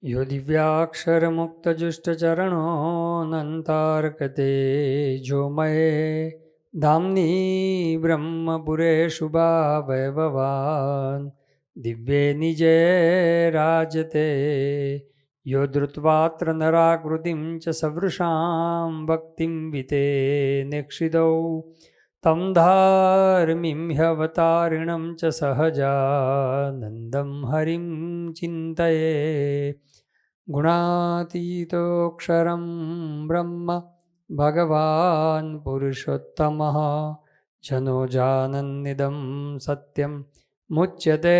यो दिव्याक्षरमुक्तजुष्टचरणोऽनन्तार्कते जोमये धाम्नि ब्रह्मपुरे शुभावैभवान् दिव्ये निजे राजते यो धृत्वात्र नराकृतिं च सवृषां भक्तिं वितेनेक्षितौ तं धार्मिं ह्यवतारिणं च सहजानन्दं हरिं चिन्तये गुणातीतोऽक्षरं ब्रह्म भगवान् पुरुषोत्तमः जनोजानन्निदं सत्यं मुच्यते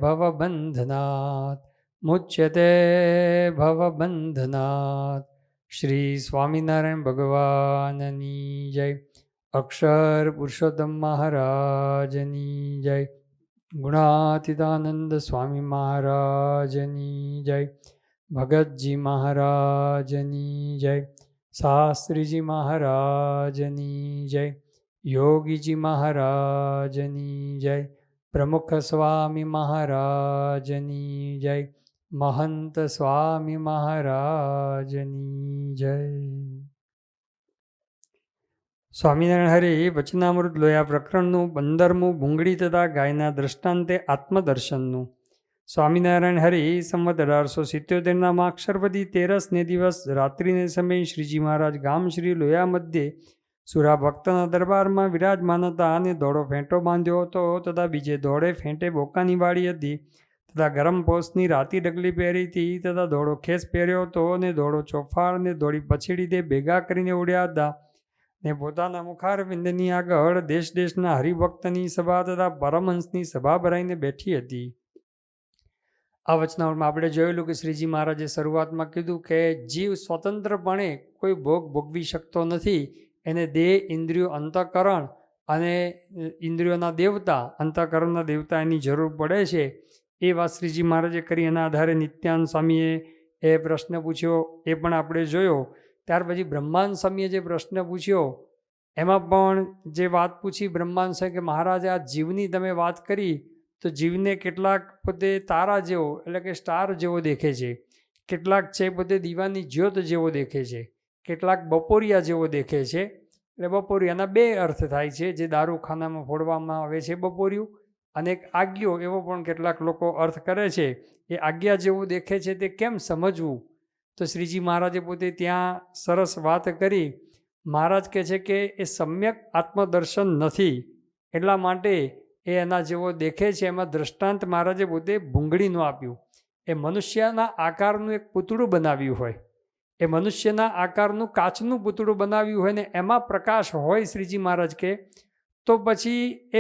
भवबन्धनात् श्री स्वामिनारायण भगवाननी जय। अक्षर पुरुषोत्तम महाराजनी जय। गुणातीतानंद स्वामी महाराजनी जय। भगत जी महाराजनी जय। शास्त्री जी महाराजनी जय। योगी जी महाराजनी जय। प्रमुख स्वामी महाराजनी जय। महंत स्वामी महाराजनी जय। સ્વામિનારાયણ હરિ વચનામૃત લોયા પ્રકરણનું 15મું ભૂંગળી તથા ગાયના દ્રષ્ટાંતે આત્મદર્શનનું. સ્વામિનારાયણ હરિ સંવત 1877ના માક્ષરવદી 13ને દિવસ રાત્રિને સમયે શ્રીજી મહારાજ ગામ શ્રી લોયા મધ્યે સુરા ભક્તના દરબારમાં વિરાજમાન હતા અને ધોળો ફેંટો બાંધ્યો હતો તથા બીજે ધોળે ફેંટે બોકાની વાળી હતી તથા ગરમ પોસની રાતી ડગલી પહેરી હતી તથા ધોળો ખેસ પહેર્યો હતો અને ધોળો ચોફાળ ને ધોળી પછીડી દે ભેગા કરીને ઉડ્યા હતા ને પોતાના મુખારવિંદની આગળ દેશ દેશના હરિભક્તની સભા તથા પરમહંસની સભા ભરાઈને બેઠી હતી. આ વચનામાં આપણે જોયેલું કે શ્રીજી મહારાજે શરૂઆતમાં કીધું કે જીવ સ્વતંત્રપણે કોઈ ભોગ ભોગવી શકતો નથી. એને દેહ, ઇન્દ્રિયો, અંતઃકરણ અને ઇન્દ્રિયોના દેવતા, અંતઃકરણના દેવતા એની જરૂર પડે છે. એ વાત શ્રીજી મહારાજે કરી. એના આધારે નિત્યાનંદ સ્વામીએ એ પ્રશ્ન પૂછ્યો, એ પણ આપણે જોયો. ત્યાર પછી બ્રહ્માંડ સ્વામીએ જે પ્રશ્ન પૂછ્યો એમાં પણ જે વાત પૂછી બ્રહ્માંડ સ્વામી કે મહારાજ આ જીવની તમે વાત કરી તો જીવને કેટલાક પોતે તારા જેવો એટલે કે સ્ટાર જેવો દેખે છે, કેટલાક છે પોતે દીવાની જ્યોત જેવો દેખે છે, કેટલાક બપોરિયા જેવો દેખે છે. એટલે બપોરિયાના બે અર્થ થાય છે, જે દારૂખાનામાં ફોડવામાં આવે છે બપોરિયું, અને એક આજ્ઞો એવો પણ કેટલાક લોકો અર્થ કરે છે. એ આજ્ઞા જેવું દેખે છે તે કેમ સમજવું? તો શ્રીજી મહારાજે પોતે ત્યાં સરસ વાત કરી. મહારાજ કહે છે કે એ સમ્યક આત્મદર્શન નથી, એટલા માટે એ એના જેવો દેખે છે. એમાં દ્રષ્ટાંત મહારાજે પોતે ભૂંગળીનું આપ્યું. એ મનુષ્યના આકારનું એક પૂતળું બનાવ્યું હોય, એ મનુષ્યના આકારનું કાચનું પૂતળું બનાવ્યું હોય ને એમાં પ્રકાશ હોય શ્રીજી મહારાજ કે, તો પછી એ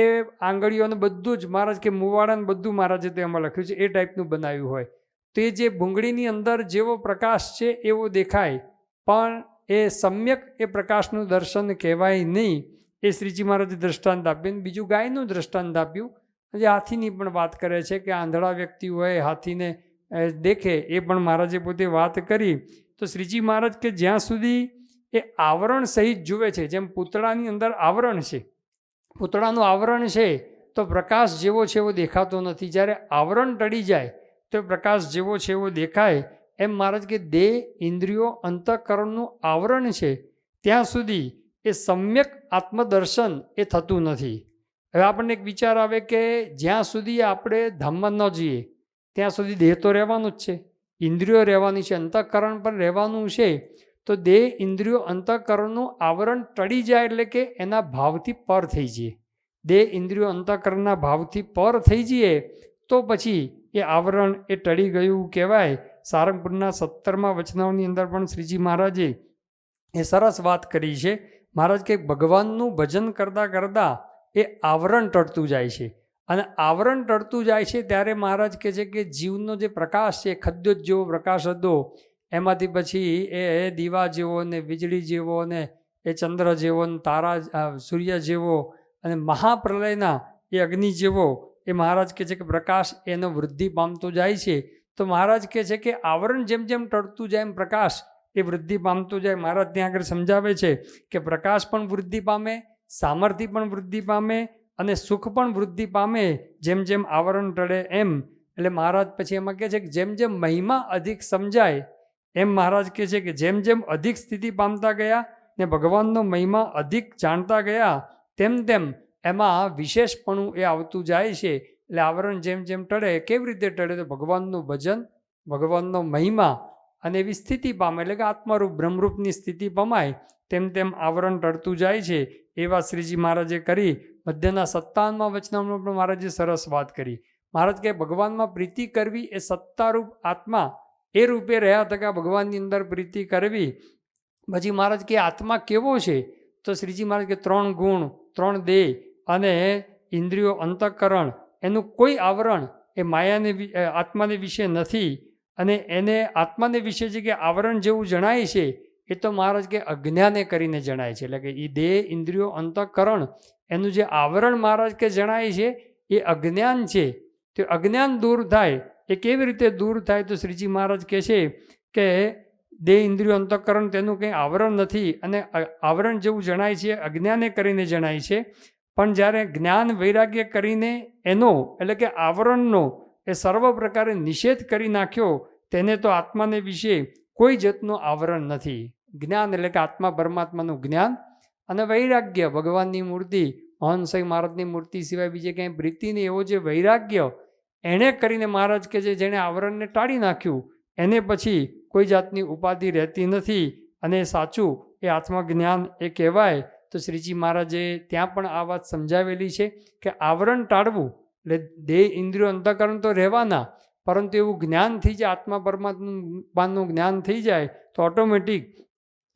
આંગળીઓને બધું જ મહારાજ કે મુવાડાને બધું મહારાજે તો એમાં લખ્યું છે એ ટાઈપનું બનાવ્યું હોય. તે જે ભૂંગળીની અંદર જેવો પ્રકાશ છે એવો દેખાય, પણ એ સમ્યક એ પ્રકાશનું દર્શન કહેવાય નહીં. એ શ્રીજી મહારાજે દ્રષ્ટાંત આપ્યું. બીજું ગાયનું દ્રષ્ટાંત આપ્યું, જે હાથીની પણ વાત કરે છે કે આંધળા વ્યક્તિ હોય હાથીને દેખે, એ પણ મહારાજે પોતે વાત કરી. તો શ્રીજી મહારાજ કે જ્યાં સુધી એ આવરણ સહિત જુએ છે, જેમ પૂતળાની અંદર આવરણ છે, પૂતળાનું આવરણ છે તો પ્રકાશ જેવો છે એવો દેખાતો નથી. જ્યારે આવરણ ટળી જાય તો પ્રકાશ જેવો છે એવો દેખાય. એમ મહારાજ કે દેહ, ઇન્દ્રિયો, અંતઃકરણનું આવરણ છે ત્યાં સુધી એ સમ્યક આત્મદર્શન એ થતું નથી. હવે આપણને એક વિચાર આવે કે જ્યાં સુધી આપણે ધામમાં ન જઈએ ત્યાં સુધી દેહ તો રહેવાનું જ છે, ઇન્દ્રિયો રહેવાની છે, અંતઃકરણ પણ રહેવાનું છે. તો દેહ, ઇન્દ્રિયો, અંતઃકરણનું આવરણ ટળી જાય એટલે કે એના ભાવથી પર થઈ જઈએ. દેહ, ઇન્દ્રિયો, અંતઃકરણના ભાવથી પર થઈ જઈએ તો પછી એ આવરણ એ ટળી ગયું કહેવાય. સારંગપુરના 17મા વચનાઓની અંદર પણ શ્રીજી મહારાજે એ સરસ વાત કરી છે. મહારાજ કે ભગવાનનું ભજન કરતાં કરતાં એ આવરણ ટળતું જાય છે, અને આવરણ ટળતું જાય છે ત્યારે મહારાજ કહે છે કે જીવનો જે પ્રકાશ છે, ખદ્યોત જેવો પ્રકાશ હતો, એમાંથી પછી એ દીવા જેવો ને વીજળી જેવો ને એ ચંદ્ર જેવો ને તારા સૂર્ય જેવો અને મહાપ્રલયના એ અગ્નિ જેવો એ મહારાજ કહે છે કે પ્રકાશ એનો વૃદ્ધિ પામતો જાય છે. તો મહારાજ કહે છે કે આવરણ જેમ જેમ ટળતું જાય એમ પ્રકાશ એ વૃદ્ધિ પામતો જાય. મહારાજ ત્યાં આગળ સમજાવે છે કે પ્રકાશ પણ વૃદ્ધિ પામે, સામર્થ્ય પણ વૃદ્ધિ પામે અને સુખ પણ વૃદ્ધિ પામે. જેમ જેમ આવરણ ટળે એમ એટલે મહારાજ પછી એમાં કહે છે કે જેમ જેમ મહિમા અધિક સમજાય એમ મહારાજ કહે છે કે જેમ જેમ અધિક સ્થિતિ પામતા ગયા ને ભગવાનનો મહિમા અધિક જાણતા ગયા તેમ તેમ એમાં વિશેષપણું એ આવતું જાય છે. એટલે આવરણ જેમ જેમ ટળે, કેવી રીતે ટળે? તો ભગવાનનું ભજન, ભગવાનનો મહિમા અને એવી સ્થિતિ પામે, એટલે કે આત્મારૂપ બ્રહ્મરૂપની સ્થિતિ પમાય તેમ તેમ આવરણ ટળતું જાય છે. એ વાત શ્રીજી મહારાજે કરી. મધ્યના 57માં વચનામૃતમાં પણ મહારાજે સરસ વાત કરી. મહારાજ કહે ભગવાનમાં પ્રીતિ કરવી એ સત્તારૂપ આત્મા એ રૂપે રહ્યા તકા ભગવાનની અંદર પ્રીતિ કરવી. પછી મહારાજ કે આત્મા કેવો છે? તો શ્રીજી મહારાજ કે 3 ગુણ, 3 દેહ અને ઇન્દ્રિયો, અંતઃકરણ, એનું કોઈ આવરણ એ માયાને આત્માને વિશે નથી. અને એને આત્માને વિશે જે કે આવરણ જેવું જણાય છે એ તો મહારાજ કે અજ્ઞાને કરીને જણાય છે. એટલે કે એ દેહ, ઇન્દ્રિયો, અંતઃકરણ એનું જે આવરણ મહારાજ કે જણાય છે એ અજ્ઞાન છે. તો અજ્ઞાન દૂર થાય. એ કેવી રીતે દૂર થાય? તો શ્રીજી મહારાજ કહે છે કે દેહ, ઇન્દ્રિયો, અંતઃકરણ તેનું કંઈ આવરણ નથી અને આવરણ જેવું જણાય છે, અજ્ઞાને કરીને જણાય છે. પણ જ્યારે જ્ઞાન વૈરાગ્ય કરીને એનો એટલે કે આવરણનો એ સર્વ પ્રકારે નિષેધ કરી નાખ્યો, તેને તો આત્માને વિશે કોઈ જાતનું આવરણ નથી. જ્ઞાન એટલે કે આત્મા પરમાત્માનું જ્ઞાન અને વૈરાગ્ય, ભગવાનની મૂર્તિ, હંસઈ મહારાજની મૂર્તિ સિવાય બીજે ક્યાંય પ્રીતિ નહીં, એવો જે વૈરાગ્ય એણે કરીને મહારાજ કે જેણે આવરણને ટાળી નાખ્યું એને પછી કોઈ જાતની ઉપાધિ રહેતી નથી. અને સાચું એ આત્મજ્ઞાન એ કહેવાય. તો શ્રીજી મહારાજે ત્યાં પણ આ વાત સમજાવેલી છે કે આવરણ ટાળવું એટલે દેહ, ઇન્દ્રિયો, અંતઃકરણ તો રહેવાના, પરંતુ એવું જ્ઞાન થઈ જાય, આત્મા પરમાત્માનું જ્ઞાન થઈ જાય તો ઓટોમેટિક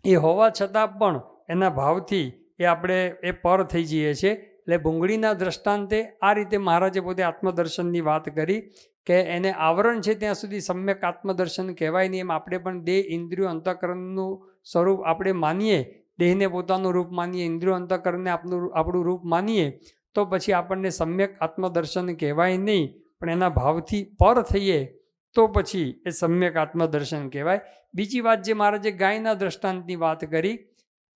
એ હોવા છતાં પણ એના ભાવથી એ આપણે એ પર થઈ જઈએ છીએ. એટલે ભૂંગળીના દ્રષ્ટાંતે આ રીતે મહારાજે પોતે આત્મદર્શનની વાત કરી કે એને આવરણ છે ત્યાં સુધી સમ્યક આત્મદર્શન કહેવાય નહીં. એમ આપણે પણ દેહ, ઇન્દ્રિયો, અંતઃકરણનું સ્વરૂપ આપણે માનીએ, દેહને પોતાનું રૂપ માનીએ, ઇન્દ્રિયો, અંતઃકરણને આપણું રૂપ માનીએ તો પછી આપણને સમ્યક આત્મદર્શન કહેવાય નહીં. પણ એના ભાવથી પર થઈએ તો પછી એ સમ્યક આત્મદર્શન કહેવાય. બીજી વાત જે મહારાજે ગાયના દ્રષ્ટાંતની વાત કરી.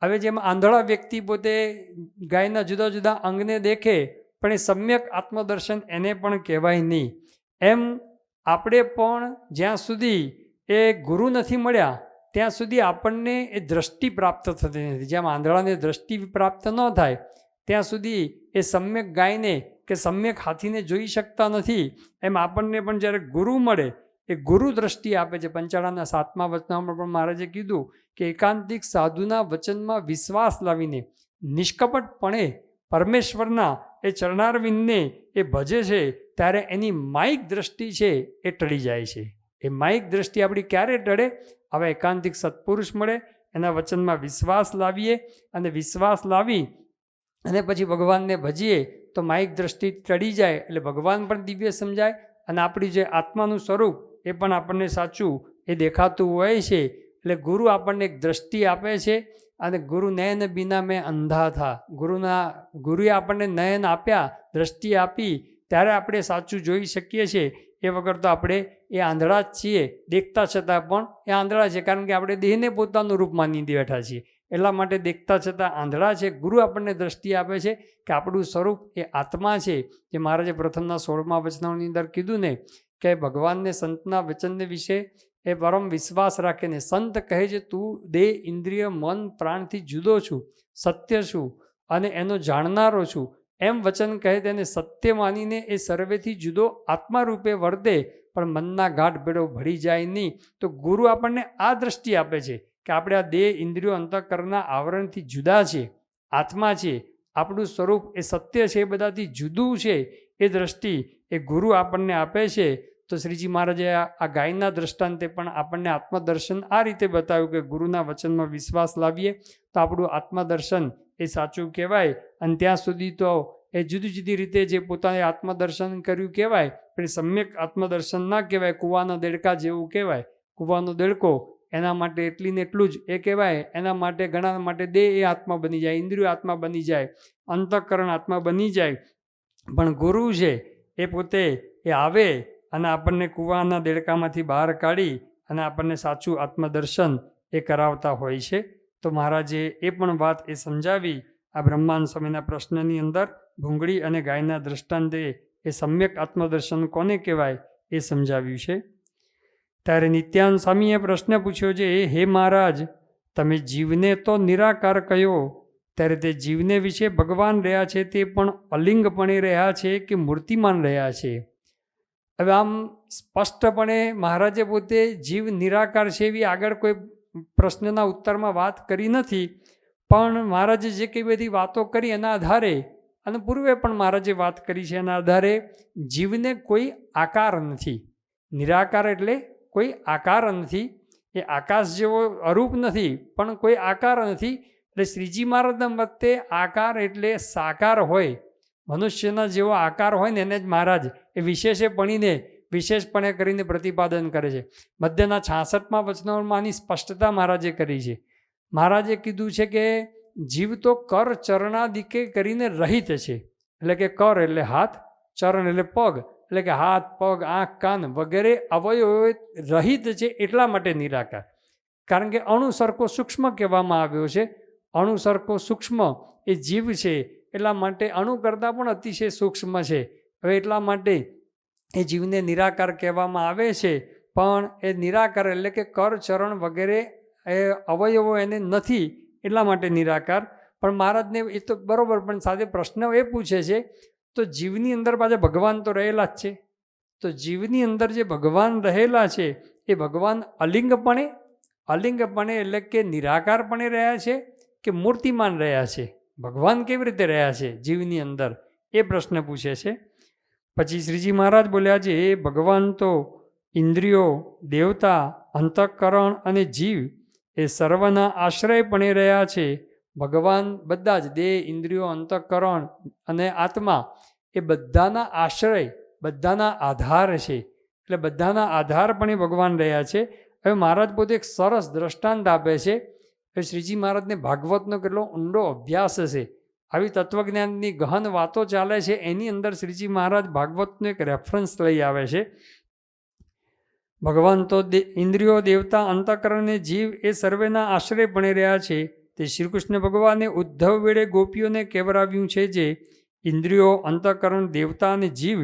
હવે જેમ આંધળા વ્યક્તિ પોતે ગાયના જુદા જુદા અંગને દેખે પણ એ સમ્યક આત્મદર્શન એને પણ કહેવાય નહીં. એમ આપણે પણ જ્યાં સુધી એ ગુરુ નથી મળ્યા ત્યાં સુધી આપણને એ દ્રષ્ટિ પ્રાપ્ત થતી નથી. જેમ આંધળાને દ્રષ્ટિ પ્રાપ્ત ન થાય ત્યાં સુધી એ સમ્યક ગાયને કે સમ્યક હાથીને જોઈ શકતા નથી. એમ આપણને પણ જ્યારે ગુરુ મળે એ ગુરુ દ્રષ્ટિ આપે છે. પંચાળાના 7મા વચનામાં પણ મહારાજે કીધું કે એકાંતિક સાધુના વચનમાં વિશ્વાસ લાવીને નિષ્કપટપણે પરમેશ્વરના એ ચરણારવિંદને એ ભજે છે ત્યારે એની માયિક દ્રષ્ટિ છે એ ટળી જાય છે. એ માયિક દ્રષ્ટિ આપણી ક્યારે ટળે? હવે એકાંતિક સત્પુરુષ મળે, એના વચનમાં વિશ્વાસ લાવીએ અને વિશ્વાસ લાવી અને પછી ભગવાનને ભજીએ તો માયિક દ્રષ્ટિ ટળી જાય. એટલે ભગવાન પણ દિવ્ય સમજાય અને આપણી જે આત્માનું સ્વરૂપ એ પણ આપણને સાચું એ દેખાતું હોય છે. એટલે ગુરુ આપણને એક દ્રષ્ટિ આપે છે અને ગુરુ નયન બિના મેં અંધા થા. ગુરુએ આપણને નયન આપ્યા, દ્રષ્ટિ આપી ત્યારે આપણે સાચું જોઈ શકીએ છીએ. એ વગર તો આપણે એ આંધળા જ છીએ. દેખતા છતાં પણ એ આંધળા છે, કારણ કે આપણે દેહને પોતાનું રૂપ માની બેઠા છીએ. એટલા માટે દેખતા છતાં આંધળા છે. ગુરુ આપણને દ્રષ્ટિ આપે છે કે આપણું સ્વરૂપ એ આત્મા છે. જે મહારાજે પ્રથમના 16મા વચનાની અંદર કીધું ને કે ભગવાનને સંતના વચનને વિશે એ પરમ વિશ્વાસ રાખે ને સંત કહે છે તું દેહ, ઇન્દ્રિય, મન, પ્રાણથી જુદો છું, સત્ય છું અને એનો જાણનારો છું. એમ વચન કહે તેને સત્ય માનીને એ સર્વેથી જુદો આત્મા રૂપે વર્તે પણ મનના ગાંઠ ભેળો ભળી જાય નહીં. તો ગુરુ આપણને આ દ્રષ્ટિ આપે છે કે આપણે આ દેહ, ઇન્દ્રિયો, અંતઃકરણના આવરણથી જુદા છે, આત્મા છે, આપણું સ્વરૂપ એ સત્ય છે, એ બધાથી જુદું છે. એ દ્રષ્ટિ એ ગુરુ આપણને આપે છે. તો શ્રીજી મહારાજે આ ગાયના દ્રષ્ટાંતે પણ આપણને આત્મદર્શન આ રીતે બતાવ્યું કે ગુરુના વચનમાં વિશ્વાસ લાવીએ તો આપણું આત્મદર્શન એ સાચું કહેવાય. અને ત્યાં સુધી તો એ જુદી જુદી રીતે જે પોતાને આત્મદર્શન કર્યું કહેવાય, પણ એ સમ્યક આત્મદર્શન ના કહેવાય. કૂવાના દેડકા જેવું કહેવાય. કૂવાનો દેડકો એના માટે એટલી ને એટલું જ એ કહેવાય. એના માટે ઘણા માટે દેહ એ આત્મા બની જાય, ઇન્દ્રિયો આત્મા બની જાય, અંતઃકરણ આત્મા બની જાય. પણ ગુરુ છે એ પોતે એ આવે અને આપણને કૂવાના દેડકામાંથી બહાર કાઢી અને આપણને સાચું આત્મદર્શન એ કરાવતા હોય છે. તો મહારાજે એ પણ વાત એ સમજાવી આ બ્રહ્માંડ સ્વામીના પ્રશ્નની અંદર. ભૂંગળી અને ગાયના દ્રષ્ટાંતે એ સમ્યક આત્મદર્શન કોને કહેવાય એ સમજાવ્યું છે. ત્યારે નિત્યાનંદ સ્વામીએ પ્રશ્ન પૂછ્યો છે, હે મહારાજ, તમે જીવને તો નિરાકાર કહ્યો, ત્યારે તે જીવને વિશે ભગવાન રહ્યા છે તે પણ અલિંગપણે રહ્યા છે કે મૂર્તિમાન રહ્યા છે? હવે આમ સ્પષ્ટપણે મહારાજે પોતે જીવ નિરાકાર છે એવી આગળ કોઈ પ્રશ્નના ઉત્તરમાં વાત કરી નથી, પણ મહારાજે જે કંઈ બધી વાતો કરી એના આધારે, અને પૂર્વે પણ મહારાજે વાત કરી છે એના આધારે, જીવને કોઈ આકાર નથી. નિરાકાર એટલે કોઈ આકાર નથી, એ આકાશ જેવો અરૂપ નથી, પણ કોઈ આકાર નથી. એટલે શ્રીજી મહારાજના મતે આકાર એટલે સાકાર હોય, મનુષ્યના જેવો આકાર હોય ને એને જ મહારાજ એ વિશેષપણે કરીને પ્રતિપાદન કરે છે. મધ્યના 66મા વચનોમાંની સ્પષ્ટતા મહારાજે કરી છે. મહારાજે કીધું છે કે જીવ તો કર ચરણાદિકે કરીને રહિત છે. એટલે કે કર એટલે હાથ, ચરણ એટલે પગ, એટલે કે હાથ, પગ, આંખ, કાન વગેરે અવયવો રહિત છે. એટલા માટે નિરાકાર, કારણ કે અણુ સરખો સૂક્ષ્મ કહેવામાં આવ્યો છે. અણુ સરખો સૂક્ષ્મ એ જીવ છે, એટલા માટે અણુ કરતાં પણ અતિશય સૂક્ષ્મ છે. હવે એટલા માટે એ જીવને નિરાકાર કહેવામાં આવે છે. પણ એ નિરાકાર એટલે કે કર, ચરણ વગેરે એ અવયવો એને નથી, એટલા માટે નિરાકાર. પણ મહારાજને એ તો બરાબર, પણ સાથે પ્રશ્ન એ પૂછે છે, તો જીવની અંદર પાછા ભગવાન તો રહેલા જ છે. તો જીવની અંદર જે ભગવાન રહેલા છે એ ભગવાન અલિંગપણે એટલે કે નિરાકારપણે રહ્યા છે કે મૂર્તિમાન રહ્યા છે? ભગવાન કેવી રીતે રહ્યા છે જીવની અંદર, એ પ્રશ્ન પૂછે છે. પછી શ્રીજી મહારાજ બોલ્યા છે, એ ભગવાન તો ઇન્દ્રિયો, દેવતા, અંતઃકરણ અને જીવ એ સર્વના આશ્રયપણે રહ્યા છે. ભગવાન બધા જ દેહ, ઇન્દ્રિયો, અંતઃકરણ અને આત્મા એ બધાના આશ્રય, બધાના આધાર છે. એટલે બધાના આધારપણે ભગવાન રહ્યા છે. હવે મહારાજ પોતે એક સરસ દ્રષ્ટાંત આપે છે. હવે શ્રીજી મહારાજને ભાગવતનો કેટલો ઊંડો અભ્યાસ છે. આવી તત્વજ્ઞાનની ગહન વાતો ચાલે છે, એની અંદર શ્રીજી મહારાજ ભાગવતનો એક રેફરન્સ લઈ આવે છે. ભગવાન તો ઇન્દ્રિયો, દેવતા, અંતઃકરણ અને જીવ એ સર્વેના આશ્રયપણે રહ્યા છે. તે શ્રી કૃષ્ણ ભગવાને ઉદ્ધવ વેળે ગોપીઓને કહેવરાવ્યું છે, જે ઇન્દ્રિયો, અંતઃકરણ, દેવતા અને જીવ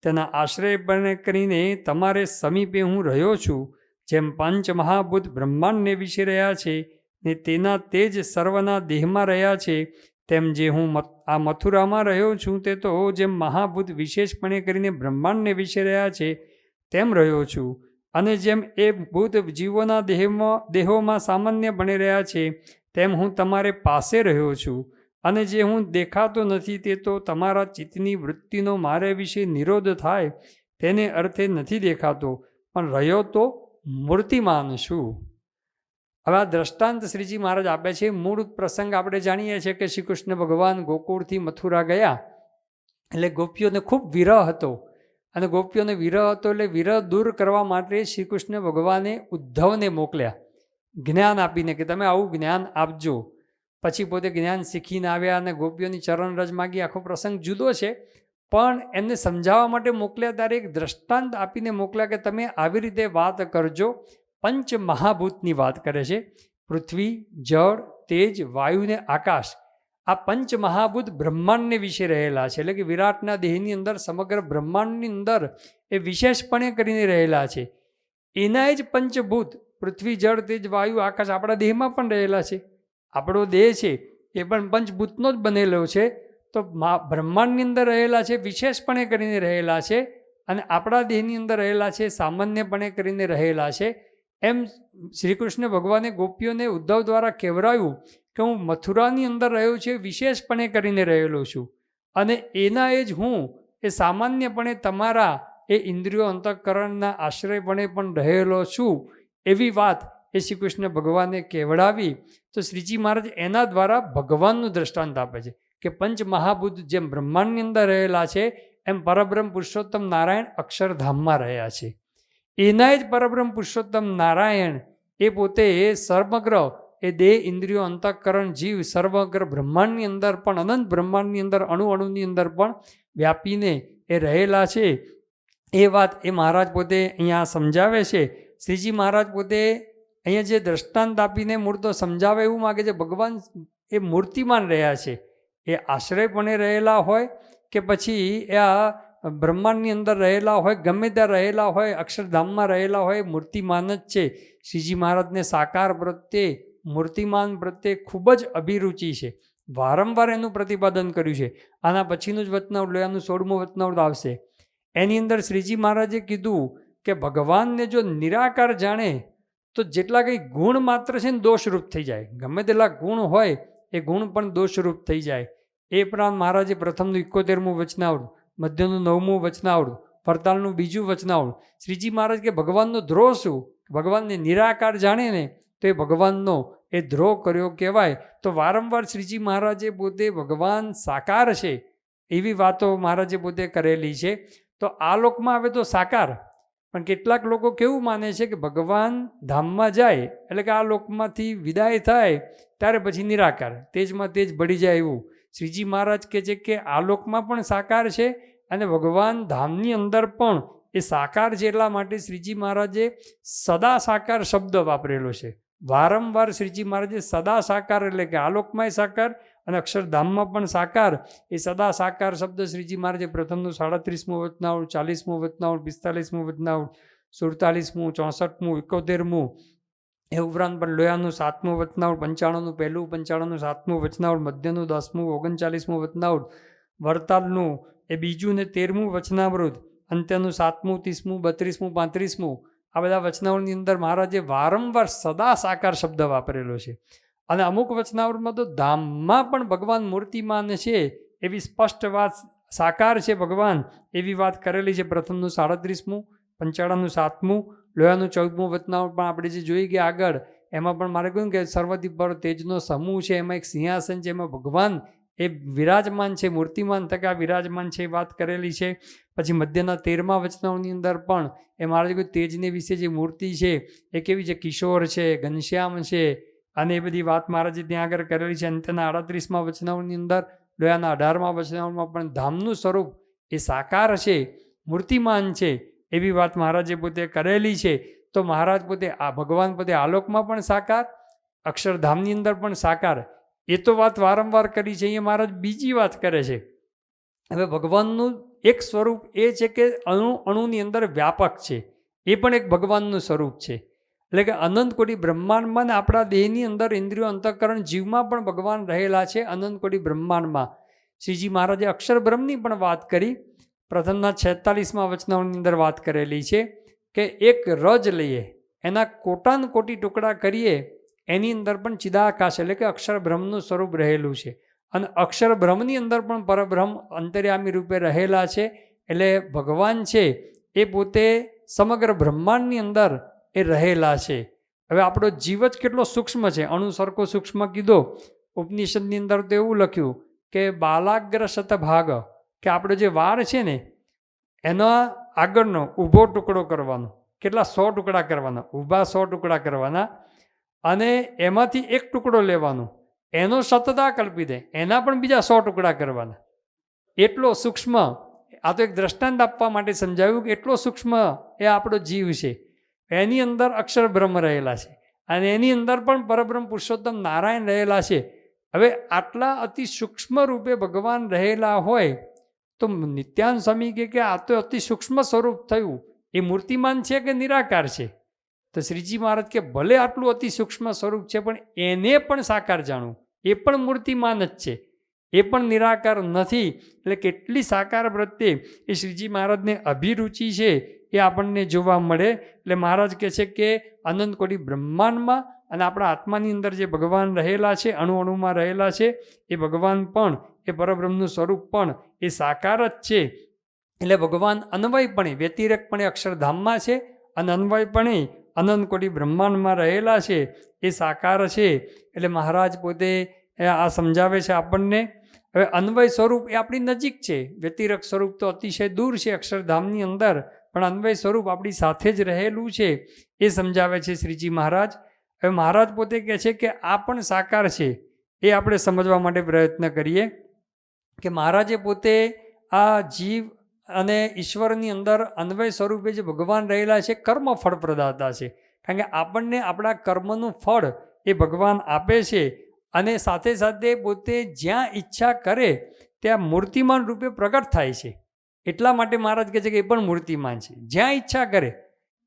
તેના આશ્રયપણે કરીને તમારે સમીપે હું રહ્યો છું. જેમ પંચ મહાભૂત બ્રહ્માંડને વિશે રહ્યા છે ને તેના તેજ સર્વના દેહમાં રહ્યા છે, તેમ જે હું આ મથુરામાં રહ્યો છું તે તો જેમ મહાભૂત વિશેષપણે કરીને બ્રહ્માંડને વિશે રહ્યા છે તેમ રહ્યો છું. અને જેમ એ ભૂત જીવોના દેહોમાં સામાન્ય બની રહ્યા છે, તેમ હું તમારે પાસે રહ્યો છું. અને જે હું દેખાતો નથી તે તો તમારા ચિત્તની વૃત્તિનો મારે વિશે નિરોધ થાય તેને અર્થે નથી દેખાતો, પણ રહ્યો તો મૂર્તિમાન છું. હવે આ દ્રષ્ટાંત શ્રીજી મહારાજ આપે છે. મૂળ પ્રસંગ આપણે જાણીએ છીએ કે શ્રી કૃષ્ણ ભગવાન ગોકુળથી મથુરા ગયા એટલે ગોપીઓને ખૂબ વિરહ હતો, અને ગોપીઓને વિરહ હતો એટલે વિરહ દૂર કરવા માટે શ્રી કૃષ્ણ ભગવાને ઉદ્ધવને મોકલ્યા જ્ઞાન આપીને, કે તમે આવું જ્ઞાન આપજો. પછી પોતે જ્ઞાન શીખીને આવ્યા અને ગોપીઓની ચરણરજ માગી. આખો પ્રસંગ જુદો છે, પણ એમને સમજાવવા માટે મોકલ્યા ત્યારે એક દ્રષ્ટાંત આપીને મોકલ્યા કે તમે આવી રીતે વાત કરજો. પંચ મહાભૂતની વાત કરે છે. પૃથ્વી, જળ, તેજ, વાયુ ને આકાશ. આ પંચ મહાભૂત બ્રહ્માંડને વિશે રહેલા છે. એટલે કે વિરાટના દેહની અંદર, સમગ્ર બ્રહ્માંડની અંદર એ વિશેષપણે કરીને રહેલા છે. એના જ પંચભૂત પૃથ્વી, જળ, તેજ, વાયુ, આકાશ આપણા દેહમાં પણ રહેલા છે. આપણો દેહ છે એ પણ પંચભૂતનો જ બનેલો છે. તો બ્રહ્માંડની અંદર રહેલા છે, વિશેષપણે કરીને રહેલા છે, અને આપણા દેહની અંદર રહેલા છે, સામાન્યપણે કરીને રહેલા છે. એમ શ્રી કૃષ્ણ ભગવાને ગોપીઓને ઉદ્ધવ દ્વારા કહેવરાયું કે હું મથુરાની અંદર રહ્યો છું, વિશેષપણે કરીને રહેલો છું, અને એના એ જ હું એ સામાન્યપણે તમારા એ ઇન્દ્રિયો, અંતઃકરણના આશ્રયપણે પણ રહેલો છું. એવી વાત એ શ્રી કૃષ્ણ ભગવાને કહેવડાવી. તો શ્રીજી મહારાજ એના દ્વારા ભગવાનનું દ્રષ્ટાંત આપે છે કે પંચ મહાભૂત જેમ બ્રહ્માંડની અંદર રહેલા છે, એમ પરબ્રહ્મ પુરુષોત્તમ નારાયણ અક્ષરધામમાં રહ્યા છે. એના જ પરબ્રહ્મ પુરુષોત્તમ નારાયણ એ પોતે સમગ્ર એ દેહ, ઇન્દ્રિયો, અંતઃકરણ, જીવ સર્વગ્ર બ્રહ્માંડની અંદર પણ, અનંત બ્રહ્માંડની અંદર, અણુની અંદર પણ વ્યાપીને એ રહેલા છે. એ વાત એ મહારાજ પોતે અહીંયા સમજાવે છે. શ્રીજી મહારાજ પોતે અહીંયા જે દ્રષ્ટાંત આપીને મૂળ તો સમજાવે એવું માગે છે, ભગવાન એ મૂર્તિમાન રહ્યા છે. એ આશ્રયપણે રહેલા હોય કે પછી આ બ્રહ્માંડની અંદર રહેલા હોય, ગમે ત્યાં રહેલા હોય, અક્ષરધામમાં રહેલા હોય, મૂર્તિમાન જ છે. શ્રીજી મહારાજને સાકાર પ્રત્યે, મૂર્તિમાન પ્રત્યે ખૂબ જ અભિરુચિ છે. વારંવાર એનું પ્રતિપાદન કર્યું છે. આના પછીનું જ વચનાવૃત લોયાનું 16મું વચનાવૃત આવશે. એની અંદર શ્રીજી મહારાજે કીધું કે ભગવાનને જો નિરાકાર જાણે તો જેટલા કંઈ ગુણ માત્ર છે ને દોષરૂપ થઈ જાય. ગમે તેટલા ગુણ હોય એ ગુણ પણ દોષરૂપ થઈ જાય. એ ઉપરાંત મહારાજે પ્રથમનું 71મું વચનાવૃત, મધ્યનું 9મું વચનાવૃત, વરતાલનું 2જું વચનાવૃત. શ્રીજી મહારાજ કે ભગવાનનો ધ્રોહ શું? ભગવાનને નિરાકાર જાણે ને તો એ ભગવાનનો એ ધ્રોહ કર્યો કહેવાય. તો વારંવાર શ્રીજી મહારાજે પોતે ભગવાન સાકાર છે એવી વાતો મહારાજે પોતે કરેલી છે. તો આ લોકમાં આવે તો સાકાર, પણ કેટલાક લોકો કેવું માને છે કે ભગવાન ધામમાં જાય એટલે કે આ લોકમાંથી વિદાય થાય ત્યારે પછી નિરાકાર, તેજમાં તેજ ભળી જાય એવું. શ્રીજી મહારાજ કહે છે કે આ લોકમાં પણ સાકાર છે અને ભગવાન ધામની અંદર પણ એ સાકાર છે. એટલા માટે શ્રીજી મહારાજે સદા સાકાર શબ્દ વાપરેલો છે. વારંવાર શ્રીજી મહારાજે સદા સાકાર એટલે કે આ લોકમાંય સાકાર અને અક્ષરધામમાં પણ સાકાર, એ સદા સાકાર શબ્દ શ્રીજી મહારાજે પ્રથમનું 37મું વચનાવૃત, 40મું વચનાવૃત, 45મું વચનાવૃત, 47મું, 64મું, 71મું, એ ઉપરાંત પણ લોયાનું 7મું વચનાવૃત, 95નું પહેલું, 95નું 7મું વચનાવૃત, મધ્યનું 10મું, 39મું વચનાવૃત, વરતાલનું એ 2જું ને 13મું વચનાવૃત, અંત્યનું 7મું, 30મું, 32મું, 35મું, આ બધા વચનાવૃતની અંદર મહારાજે વારંવાર સદા સાકાર શબ્દ વાપરેલો છે. અને અમુક વચનાવૃતમાં તો ધામમાં પણ ભગવાન મૂર્તિમાન છે એવી સ્પષ્ટ વાત, સાકાર છે ભગવાન એવી વાત કરેલી છે. પ્રથમનું 37મું, 55નું 7મું, લોયાનું 14મું વચનાવૃત પણ આપણે જે જોઈ ગયા આગળ, એમાં પણ મારે કહ્યું કે સર્વથી પર તેજનો સમૂહ છે, એમાં એક સિંહાસન છે, એમાં ભગવાન એ વિરાજમાન છે, મૂર્તિમાન થકા વિરાજમાન છે એ વાત કરેલી છે. પછી મધ્યના 13મા વચનાવૃતની અંદર પણ એ મહારાજે કહ્યું તેજને વિશે જે મૂર્તિ છે એ કેવી છે, કિશોર છે, ઘનશ્યામ છે, અને એ બધી વાત મહારાજે ત્યાં આગળ કરેલી છે. અંત્યના 38મા વચનાવૃતની અંદર, લોયાના 18મા વચનાવૃતમાં પણ ધામનું સ્વરૂપ એ સાકાર છે, મૂર્તિમાન છે એવી વાત મહારાજે પોતે કરેલી છે. તો મહારાજ પોતે આ ભગવાન પોતે આલોકમાં પણ સાકાર, અક્ષરધામની અંદર પણ સાકાર, એ તો વાત વારંવાર કરી છે. અહીંયા મહારાજ બીજી વાત કરે છે. હવે ભગવાનનું એક સ્વરૂપ એ છે કે અણુની અંદર વ્યાપક છે, એ પણ એક ભગવાનનું સ્વરૂપ છે. એટલે કે અનંત કોટી બ્રહ્માંડમાં ને આપણા દેહની અંદર ઇન્દ્રિયો, અંતઃકરણ, જીવમાં પણ ભગવાન રહેલા છે. અનંત કોટી બ્રહ્માંડમાં શ્રીજી મહારાજે અક્ષર બ્રહ્મની પણ વાત કરી. પ્રથમના 46મા વચનાવૃતની અંદર વાત કરેલી છે કે એક રજ લઈએ, એના કોટાન કોટી ટુકડા કરીએ, એની અંદર પણ ચિદાકાશ એટલે કે અક્ષર બ્રહ્મનું સ્વરૂપ રહેલું છે. અને અક્ષર બ્રહ્મની અંદર પણ પરબ્રહ્મ અંતર્યામી રૂપે રહેલા છે. એટલે ભગવાન છે એ પોતે સમગ્ર બ્રહ્માંડની અંદર એ રહેલા છે. હવે આપણો જીવ જ કેટલો સૂક્ષ્મ છે, અણુ સરખો સૂક્ષ્મ કીધો. ઉપનિષદની અંદર તો એવું લખ્યું કે બાલાગ્ર શતભાગ, કે આપણો જે વાળ છે ને એના આગળનો ઊભો ટુકડો કરવાનો, કેટલા 100 ટુકડા કરવાના, ઊભા 100 ટુકડા કરવાના, અને એમાંથી એક ટુકડો લેવાનો, એનો શતદા કલ્પી દે, એના પણ બીજા 100 ટુકડા કરવાના. એટલો સૂક્ષ્મ, આ તો એક દ્રષ્ટાંત આપવા માટે સમજાવ્યું કે એટલો સૂક્ષ્મ એ આપણો જીવ છે. એની અંદર અક્ષર બ્રહ્મ રહેલા છે અને એની અંદર પણ પરબ્રહ્મ પુરુષોત્તમ નારાયણ રહેલા છે. હવે આટલા અતિ સૂક્ષ્મ રૂપે ભગવાન રહેલા હોય તો નિત્યાનંદ સ્વામી કે આ તો અતિ સૂક્ષ્મ સ્વરૂપ થયું, એ મૂર્તિમાન છે કે નિરાકાર છે? તો શ્રીજી મહારાજ કે ભલે આટલું અતિ સૂક્ષ્મ સ્વરૂપ છે પણ એને પણ સાકાર જાણવું, એ પણ મૂર્તિમાન જ છે, એ પણ નિરાકાર નથી. એટલે કેટલી સાકાર પ્રત્યે એ શ્રીજી મહારાજને અભિરુચિ છે એ આપણને જોવા મળે. એટલે મહારાજ કહે છે કે અનંત કોટી બ્રહ્માંડમાં અને આપણા આત્માની અંદર જે ભગવાન રહેલા છે, અણુ અણુમાં રહેલા છે, એ ભગવાન પણ, એ પરબ્રહ્મનું સ્વરૂપ પણ એ સાકાર જ છે. એટલે ભગવાન અન્વયપણે, વ્યતિરેકપણે અક્ષરધામમાં છે અને અન્વયપણે અનંત કોટી બ્રહ્માંડમાં રહેલા છે, એ સાકાર છે. એટલે મહારાજ પોતે આ સમજાવે છે આપણને. હવે અન્વય સ્વરૂપ એ આપણી નજીક છે, વ્યતિરેક સ્વરૂપ તો અતિશય દૂર છે અક્ષરધામની અંદર, પણ અન્વય સ્વરૂપ આપણી સાથે જ રહેલું છે એ સમજાવે છે શ્રીજી મહારાજ. હવે મહારાજ પોતે કહે છે કે આ પણ સાકાર છે, એ આપણે સમજવા માટે પ્રયત્ન કરીએ કે મહારાજે પોતે આ જીવ અને ઈશ્વરની અંદર અન્વય સ્વરૂપે જે ભગવાન રહેલા છે કર્મ ફળ પ્રદાતા છે. કારણ કે આપણને આપણા કર્મનું ફળ એ ભગવાન આપે છે અને સાથે સાથે પોતે જ્યાં ઈચ્છા કરે ત્યાં મૂર્તિમાન રૂપે પ્રગટ થાય છે. એટલા માટે મહારાજ કહે છે કે એ પણ મૂર્તિમાન છે. જ્યાં ઈચ્છા કરે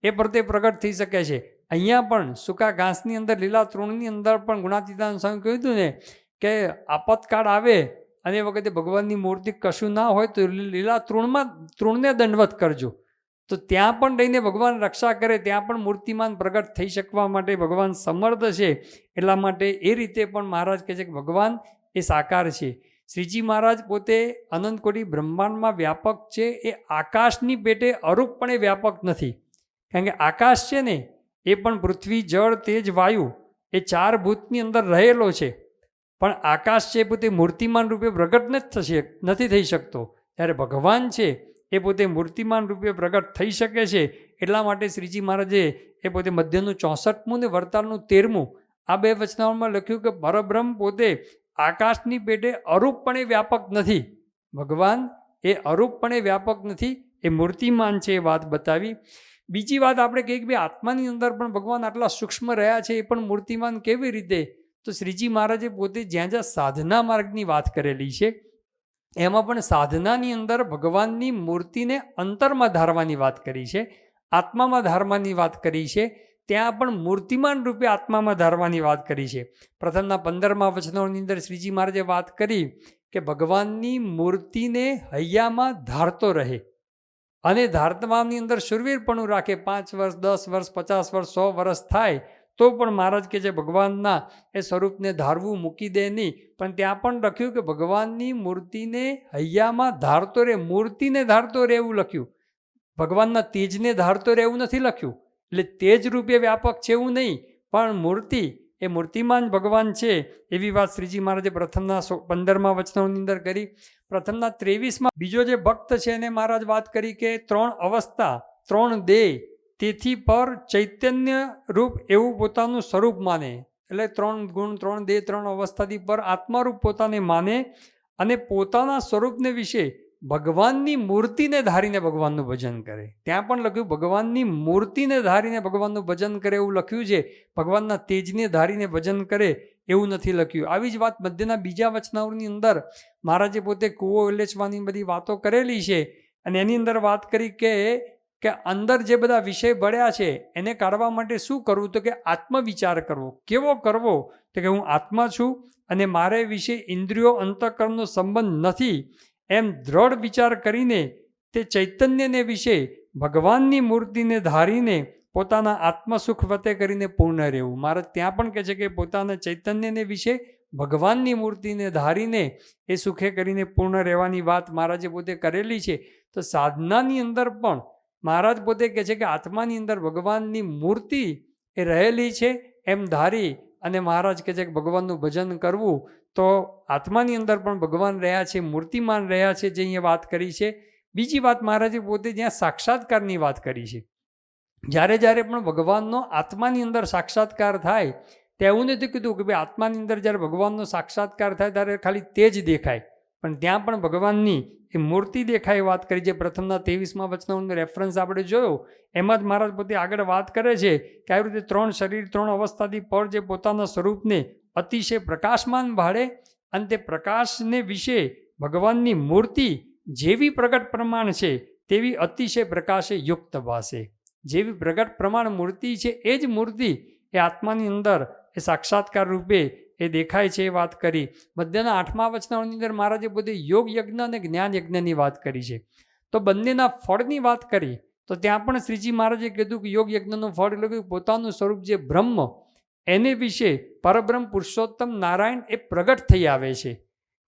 એ પ્રત્યે પ્રગટ થઈ શકે છે. અહીંયા પણ સૂકા ઘાસની અંદર, લીલા તૃણની અંદર પણ ગુણાતીતાનંદ સ્વામી કહ્યું હતું ને કે આપતકાળ આવે અને એ વખતે ભગવાનની મૂર્તિ કશું ના હોય તો લીલા તૃણને દંડવત કરજો. તો ત્યાં પણ રહીને ભગવાન રક્ષા કરે, ત્યાં પણ મૂર્તિમાન પ્રગટ થઈ શકવા માટે ભગવાન સમર્થ છે. એટલા માટે એ રીતે પણ મહારાજ કહે છે કે ભગવાન એ સાકાર છે. શ્રીજી મહારાજ પોતે અનંતકોટી બ્રહ્માંડમાં વ્યાપક છે. એ આકાશની પેટે અરૂપપણે વ્યાપક નથી. કારણ કે આકાશ છે ને એ પણ પૃથ્વી, જળ, તેજ, વાયુ એ 4 ભૂતની અંદર રહેલો છે. પણ આકાશ છે પોતે મૂર્તિમાન રૂપે પ્રગટ નથી થઈ શકતો. ત્યારે ભગવાન છે એ પોતે મૂર્તિમાન રૂપે પ્રગટ થઈ શકે છે. એટલા માટે શ્રીજી મહારાજે એ પોતે મધ્યનું 64મું ને વરતાલનું 13મું આ 2 વચનાઓમાં લખ્યું કે પરબ્રહ્મ પોતે આકાશની પેટે અરૂપપણે વ્યાપક નથી. ભગવાન એ અરૂપપણે વ્યાપક નથી, એ મૂર્તિમાન છે એ વાત બતાવી. બીજી વાત આપણે કહીએ કે ભાઈ આત્માની અંદર પણ ભગવાન આટલા સૂક્ષ્મ રહ્યા છે, એ પણ મૂર્તિમાન કેવી રીતે? તો શ્રીજી મહારાજે પોતે જ્યાં જ્યાં સાધના માર્ગની વાત કરેલી છે એમાં પણ સાધનાની અંદર ભગવાનની મૂર્તિને અંતરમાં ધારવાની વાત કરી છે, આત્મામાં ધારવાની વાત કરી છે. ત્યાં પણ મૂર્તિમાન રૂપે આત્મામાં ધારવાની વાત કરી છે. પ્રથમના 15મા વચનોની અંદર શ્રીજી મહારાજે વાત કરી કે ભગવાનની મૂર્તિને હૈયામાં ધારતો રહે અને ધારતવાની અંદર શુરવીરપણું રાખે. 5 વર્ષ, 10 વર્ષ, 50 વર્ષ, 100 વર્ષ થાય તો પણ મહારાજ કે જે ભગવાનના એ સ્વરૂપને ધારવું મૂકી દે નહીં. પણ ત્યાં પણ લખ્યું કે ભગવાનની મૂર્તિને હૈયામાં ધારતો રહે. મૂર્તિને ધારતો રહે એવું લખ્યું, ભગવાનના તેજને ધારતો રહે એવું નથી લખ્યું. એટલે તેજ રૂપે વ્યાપક છે એવું નહીં, પણ મૂર્તિ એ મૂર્તિમાન ભગવાન છે એવી વાત શ્રીજી મહારાજે પ્રથમના 15મા વચનોની અંદર કરી. પ્રથમના 23માં બીજો જે ભક્ત છે એને મહારાજ વાત કરી કે 3 અવસ્થા, 3 દેહ, તેથી પર ચૈતન્ય રૂપ એવું પોતાનું સ્વરૂપ માને. એટલે 3 ગુણ, 3 દેહ, 3 અવસ્થાથી પર આત્મારૂપ પોતાને માને અને પોતાના સ્વરૂપને વિશે ભગવાનની મૂર્તિને ધારીને ભગવાનનું ભજન કરે. ત્યાં પણ લખ્યું ભગવાનની મૂર્તિને ધારીને ભગવાનનું ભજન કરે એવું લખ્યું છે. ભગવાનના તેજને ધારીને ભજન કરે એવું નથી લખ્યું. આવી જ વાત મધ્યના બીજા વચનાઓની અંદર મહારાજે પોતે કૂવો ઉલ્લેચવાની બધી વાતો કરેલી છે. અને એની અંદર વાત કરી કે અંદર જે બધા વિષય ભળ્યા છે એને કાઢવા માટે શું કરવું? તો કે આત્મવિચાર કરવો. કેવો કરવો? તો કે હું આત્મા છું અને મારે વિશે ઇન્દ્રિયો, અંતઃકરણનો સંબંધ નથી એમ દ્રઢ વિચાર કરીને તે ચૈતન્યને વિશે ભગવાનની મૂર્તિને ધારીને પોતાના આત્મસુખ વતે કરીને પૂર્ણ રહેવું. મહારાજ ત્યાં પણ કહે છે કે પોતાના ચૈતન્યને વિશે ભગવાનની મૂર્તિને ધારીને એ સુખે કરીને પૂર્ણ રહેવાની વાત મહારાજે પોતે કરેલી છે. તો સાધનાની અંદર પણ મહારાજ પોતે કહે છે કે આત્માની અંદર ભગવાનની મૂર્તિ એ રહેલી છે એમ ધારી અને મહારાજ કહે છે કે ભગવાનનું ભજન કરવું. તો આત્માની અંદર પણ ભગવાન રહ્યા છે, મૂર્તિમાન રહ્યા છે, જે અહીંયા વાત કરી છે. બીજી વાત મહારાજે પોતે જ્યાં સાક્ષાત્કારની વાત કરી છે. જ્યારે જ્યારે પણ ભગવાનનો આત્માની અંદર સાક્ષાત્કાર થાય ત્યાં એવું નથી કીધું કે ભાઈ આત્માની અંદર જ્યારે ભગવાનનો સાક્ષાત્કાર થાય ત્યારે ખાલી તેજ દેખાય, પણ ત્યાં પણ ભગવાનની એ મૂર્તિ દેખાય વાત કરી. જે પ્રથમના 23મા વચનોનો રેફરન્સ આપણે જોયો એમાં જ મહારાજ પોતે આગળ વાત કરે છે કે આવી રીતે 3 શરીર, 3 અવસ્થાથી પર જે પોતાના સ્વરૂપને અતિશય પ્રકાશમાન ભાળે અને તે પ્રકાશને વિશે ભગવાનની મૂર્તિ જેવી પ્રગટ પ્રમાણ છે તેવી અતિશય પ્રકાશે યુક્ત ભાસે. જેવી પ્રગટ પ્રમાણ મૂર્તિ છે એ જ મૂર્તિ એ આત્માની અંદર એ સાક્ષાત્કાર રૂપે એ દેખાય છે એ વાત કરી. મધ્યના 8મા વચનાની અંદર મહારાજે પોતે યોગ યજ્ઞ અને જ્ઞાન યજ્ઞની વાત કરી છે. તો બંનેના ફળની વાત કરી તો ત્યાં પણ શ્રીજી મહારાજે કીધું કે યોગ યજ્ઞનું ફળ એટલે કે પોતાનું સ્વરૂપ જે બ્રહ્મ એને વિશે પરબ્રહ્મ પુરુષોત્તમ નારાયણ એ પ્રગટ થઈ આવે છે.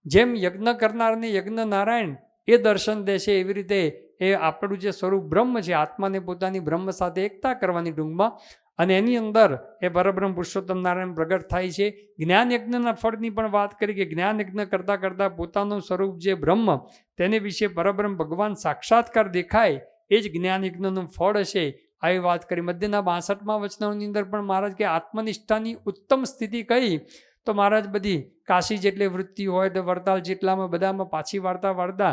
જેમ યજ્ઞ કરનારને યજ્ઞ નારાયણ એ દર્શન દે છે એવી રીતે એ આપણું જે સ્વરૂપ બ્રહ્મ છે આત્માને પોતાની બ્રહ્મ સાથે એકતા કરવાની ટૂંકમાં, અને એની અંદર એ પરબ્રહ્મ પુરુષોત્તમ નારાયણ પ્રગટ થાય છે. જ્ઞાન યજ્ઞના ફળની પણ વાત કરી કે જ્ઞાન યજ્ઞ કરતાં કરતાં પોતાનું સ્વરૂપ જે બ્રહ્મ તેને વિશે પરબ્રહ્મ ભગવાન સાક્ષાત્કાર દેખાય એ જ જ્ઞાન યજ્ઞનું ફળ છે આવી વાત કરી. મધ્યના 62મા વચનોની અંદર પણ મહારાજ કે આત્મનિષ્ઠાની ઉત્તમ સ્થિતિ કહી તો મહારાજ બધી કાશી જેટલી વૃત્તિ હોય તો વરતાલ જેટલામાં બધામાં પાછી વાર્તા વાર્તા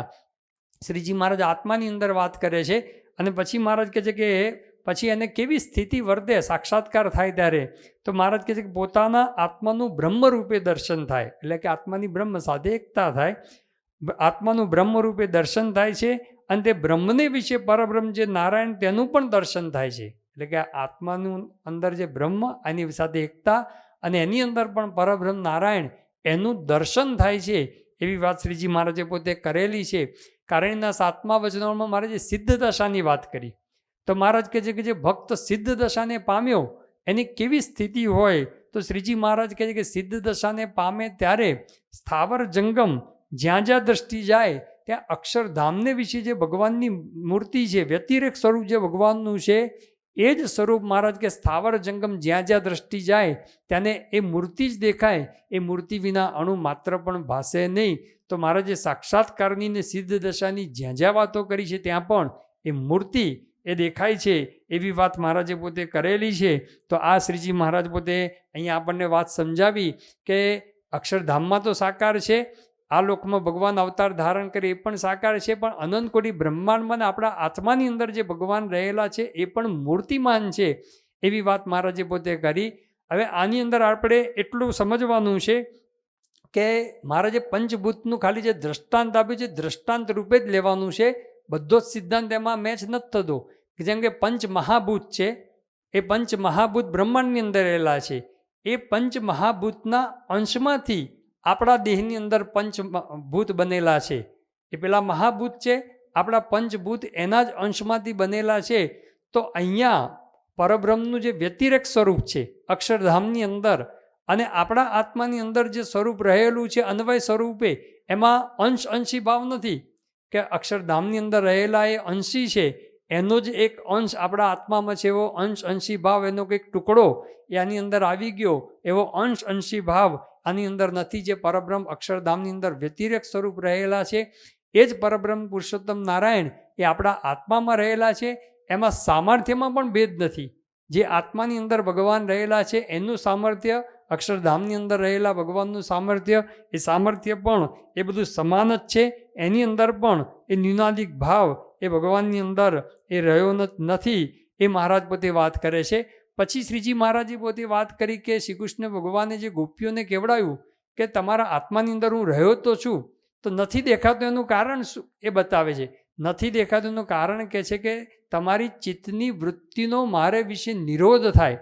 શ્રીજી મહારાજ આત્માની અંદર વાત કરે છે. અને પછી મહારાજ કહે છે કે પછી એને કેવી સ્થિતિ વર્તે સાક્ષાત્કાર થાય ત્યારે તો મહારાજ કહે છે કે પોતાના આત્માનું બ્રહ્મ રૂપે દર્શન થાય, એટલે કે આત્માની બ્રહ્મ સાથે એકતા થાય. આત્માનું બ્રહ્મ રૂપે દર્શન થાય છે અને તે બ્રહ્મને વિશે પરબ્રહ્મ જે નારાયણ તેનું પણ દર્શન થાય છે. એટલે કે આત્માનું અંદર જે બ્રહ્મ એની સાથે એકતા અને એની અંદર પણ પરબ્રહ્મ નારાયણ એનું દર્શન થાય છે એવી વાત શ્રીજી મહારાજે પોતે કરેલી છે. કારણના 7મા વચનામૃતમાં મહારાજે સિદ્ધ દશાની વાત કરી. તો મહારાજ કહે છે કે જે ભક્ત સિદ્ધ દશાને પામ્યો એની કેવી સ્થિતિ હોય, તો શ્રીજી મહારાજ કહે છે કે સિદ્ધ દશાને પામે ત્યારે સ્થાવર જંગમ જ્યાં જ્યાં દ્રષ્ટિ જાય ત્યાં અક્ષરધામને વિશે જે ભગવાનની મૂર્તિ છે, વ્યતિરેક સ્વરૂપ જે ભગવાનનું છે એ જ સ્વરૂપ મહારાજ કે સ્થાવર જંગમ જ્યાં જ્યાં દ્રષ્ટિ જાય ત્યાંને એ મૂર્તિ જ દેખાય. એ મૂર્તિ વિના અણુ માત્ર પણ ભાસે નહીં. તો મહારાજે સાક્ષાત્કારની ને સિદ્ધ દશાની જ્યાં જ્યાં વાતો કરી છે ત્યાં પણ એ મૂર્તિ એ દેખાય છે એવી વાત મહારાજે પોતે કરેલી છે. તો આ શ્રીજી મહારાજ પોતે અહીંયા આપણને વાત સમજાવી કે અક્ષરધામમાં તો સાકાર છે, આ લોકમાં ભગવાન અવતાર ધારણ કરે એ પણ સાકાર છે, પણ અનંત કોટી બ્રહ્માંડમાં આપણા આત્માની અંદર જે ભગવાન રહેલા છે એ પણ મૂર્તિમાન છે એવી વાત મહારાજે પોતે કરી. હવે આની અંદર આપણે એટલું સમજવાનું છે કે મહારાજે પંચભૂતનું ખાલી જે દ્રષ્ટાંત આપ્યું છે દ્રષ્ટાંત રૂપે જ લેવાનું છે. બધો જ સિદ્ધાંત એમાં મેચ નથી થતો. જેમ કે પંચ મહાભૂત છે, એ પંચ મહાભૂત બ્રહ્માંડની અંદર રહેલા છે. એ પંચ મહાભૂતના અંશમાંથી આપણા દેહની અંદર પંચભૂત બનેલા છે. એ પેલા મહાભૂત છે, આપણા પંચભૂત એના જ અંશમાંથી બનેલા છે. તો અહીંયા પરબ્રહ્મનું જે વ્યતિરેક સ્વરૂપ છે અક્ષરધામની અંદર અને આપણા આત્માની અંદર જે સ્વરૂપ રહેલું છે અન્વય સ્વરૂપે, એમાં અંશ અંશી ભાવ નથી કે અક્ષરધામની અંદર રહેલા એ અંશી છે, એનો જ એક અંશ આપણા આત્મામાં છે. એવો અંશ અંશી ભાવ, એનો કંઈક ટુકડો એ આની અંદર આવી ગયો, એવો અંશ અંશી ભાવ આની અંદર નથી. જે પરબ્રહ્મ અક્ષરધામની અંદર વ્યતિરેક સ્વરૂપ રહેલા છે એ જ પરબ્રહ્મ પુરુષોત્તમ નારાયણ એ આપણા આત્મામાં રહેલા છે. એમાં સામર્થ્યમાં પણ ભેદ નથી. જે આત્માની અંદર ભગવાન રહેલા છે એનું સામર્થ્ય, અક્ષરધામની અંદર રહેલા ભગવાનનું સામર્થ્ય, એ સામર્થ્ય પણ એ બધું સમાન જ છે. એની અંદર પણ એ ન્યૂનાદિક ભાવ એ ભગવાનની અંદર એ રહ્યો નથી. એ મહારાજ પોતે વાત કરે છે. પછી શ્રીજી મહારાજે પોતે વાત કરી કે શ્રી કૃષ્ણ ભગવાને જે ગોપીઓને કહેવડાવ્યું કે તમારા આત્માની અંદર હું રહ્યો તો છું, તો નથી દેખાતું એનું કારણ શું એ બતાવે છે. નથી દેખાતું એનું કારણ કહે છે કે તમારી ચિત્તની વૃત્તિનો મારે વિશે નિરોધ થાય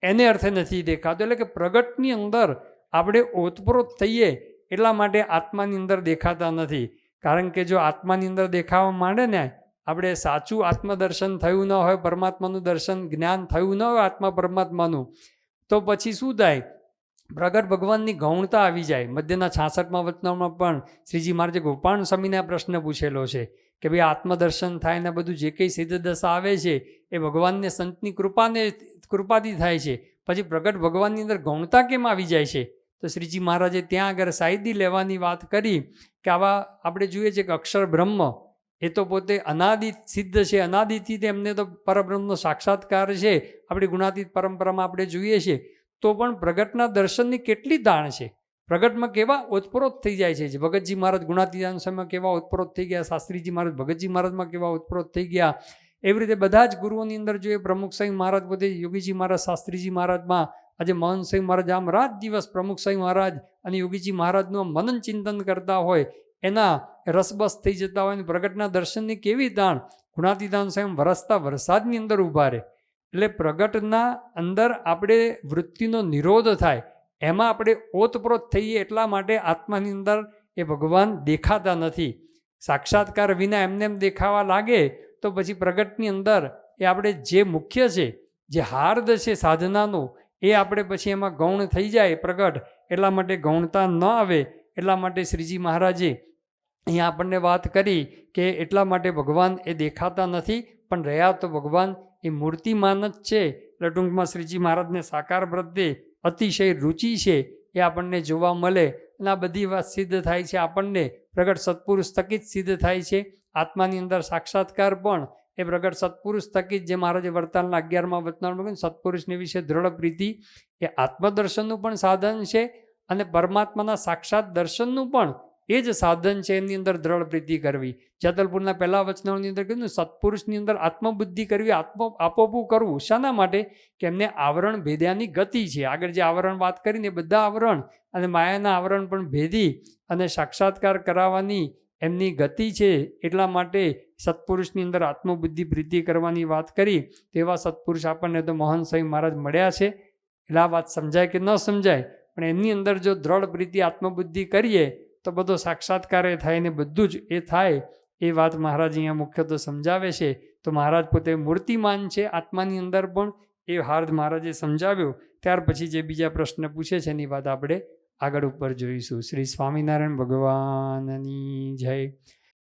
એને અર્થે નથી દેખાતું. એટલે કે પ્રગટની અંદર આપણે ઓતપ્રોત થઈએ એટલા માટે આત્માની અંદર દેખાતા નથી. કારણ કે જો આત્માની અંદર દેખાવા માંડે ને, આપણે સાચું આત્મદર્શન થયું ન હોય, પરમાત્માનું દર્શન જ્ઞાન થયું ન હોય આત્મા પરમાત્માનું, તો પછી શું થાય? પ્રગટ ભગવાનની ગૌણતા આવી જાય. મધ્યના 66મા વચનામાં પણ શ્રીજી મહારાજે ગોપાલ સ્વામીને આ પ્રશ્ન પૂછેલો છે કે ભાઈ આત્મદર્શન થાય ને બધું જે કંઈ સિદ્ધ દશા આવે છે એ ભગવાનને સંતની કૃપાથી થાય છે, પછી પ્રગટ ભગવાનની અંદર ગૌણતા કેમ આવી જાય છે? તો શ્રીજી મહારાજે ત્યાં આગળ સાયદી લેવાની વાત કરી કે આવા આપણે જોઈએ છે કે અક્ષર બ્રહ્મ એ તો પોતે અનાદિ સિદ્ધ છે, અનાદિથી તેમને તો પરબ્રહ્મનો સાક્ષાત્કાર છે. આપણી ગુણાતીત પરંપરામાં આપણે જોઈએ છીએ. તો પણ પ્રગટના દર્શનની કેટલી દાણ છે, પ્રગટમાં કેવા ઓતપ્રોત થઈ જાય છે. ભગતજી મહારાજ ગુણાતીતાન સમયમાં કેવા ઓતપ્રોત થઈ ગયા, શાસ્ત્રીજી મહારાજ ભગતજી મહારાજમાં કેવા ઓતપ્રોત થઈ ગયા. એવી રીતે બધા જ ગુરુઓની અંદર જોઈએ. પ્રમુખ સ્વામી મહારાજ પોતે, યોગીજી મહારાજ, શાસ્ત્રીજી મહારાજમાં, આજે મહંત સ્વામી મહારાજ, આમ રાત દિવસ પ્રમુખ સ્વામી મહારાજ અને યોગીજી મહારાજનું મનન ચિંતન કરતા હોય, એના રસબસ થઈ જતા હોય. પ્રગટના દર્શનની કેવી દાણ! ગુણાતીતાન સ્વયં વરસતા વરસાદની અંદર ઊભા રહે. એટલે પ્રગટના અંદર આપણે વૃત્તિનો નિરોધ થાય, એમાં આપણે ઓતપ્રોત થઈએ એટલા માટે આત્માની અંદર એ ભગવાન દેખાતા નથી. સાક્ષાત્કાર વિના એમને એમ દેખાવા લાગે તો પછી પ્રગટની અંદર એ આપણે જે મુખ્ય છે, જે હાર્દ છે સાધનાનો, એ આપણે પછી એમાં ગૌણ થઈ જાય પ્રગટ. એટલા માટે ગૌણતા ન આવે. એટલા માટે શ્રીજી મહારાજે અહીંયા આપણને વાત કરી કે એટલા માટે ભગવાન એ દેખાતા નથી, પણ રહ્યા તો ભગવાન એ મૂર્તિમાન જ છે. એટલે ટૂંકમાં શ્રીજી મહારાજને સાકાર પ્રત્યે અતિશય રુચિ છે એ આપણને જોવા મળે. અને આ બધી વાત સિદ્ધ થાય છે આપણને પ્રગટ સત્પુરુષ થકી જ સિદ્ધ થાય છે. આત્માની અંદર સાક્ષાત્કાર પણ એ પ્રગટ સત્પુરુષ થકી જ, જે મહારાજે વર્તાલના 11મા વચનામૃતમાં સત્પુરુષની વિશે દ્રઢ પ્રીતિ એ આત્મદર્શનનું પણ સાધન છે અને પરમાત્માના સાક્ષાત દર્શનનું પણ એ જ સાધન છે. એની અંદર દ્રઢ પ્રીતિ કરવી. જેતલપુરના પહેલા વચનાઓની અંદર કીધું સત્પુરુષની અંદર આત્મબુદ્ધિ કરવી, આપોપું કરવું. શાના માટે? કે એમને આવરણ ભેદ્યાની ગતિ છે. આગળ જે આવરણ વાત કરીને બધા આવરણ અને માયાના આવરણ પણ ભેદી અને સાક્ષાત્કાર કરાવવાની એમની ગતિ છે. એટલા માટે સત્પુરુષની અંદર આત્મબુદ્ધિ પ્રીતિ કરવાની વાત કરી, તેવા સત્પુરુષ આપણને તો મોહન સ્વામી મહારાજ મળ્યા છે. એટલે આ વાત સમજાય કે ન સમજાય, પણ એમની અંદર જો દ્રઢ પ્રીતિ આત્મબુદ્ધિ કરીએ તો બધો સાક્ષાત્કાર થાય ને બધું જ એ થાય. એ વાત મહારાજ અહીંયા મુખ્યત્વે સમજાવે છે. તો મહારાજ પોતે મૂર્તિમાન છે આત્માની અંદર પણ, એ હાર્દ મહારાજે સમજાવ્યો. ત્યાર પછી જે બીજા પ્રશ્ન પૂછે છે એની વાત આપણે આગળ ઉપર જોઈશું. શ્રી સ્વામિનારાયણ ભગવાનની જય.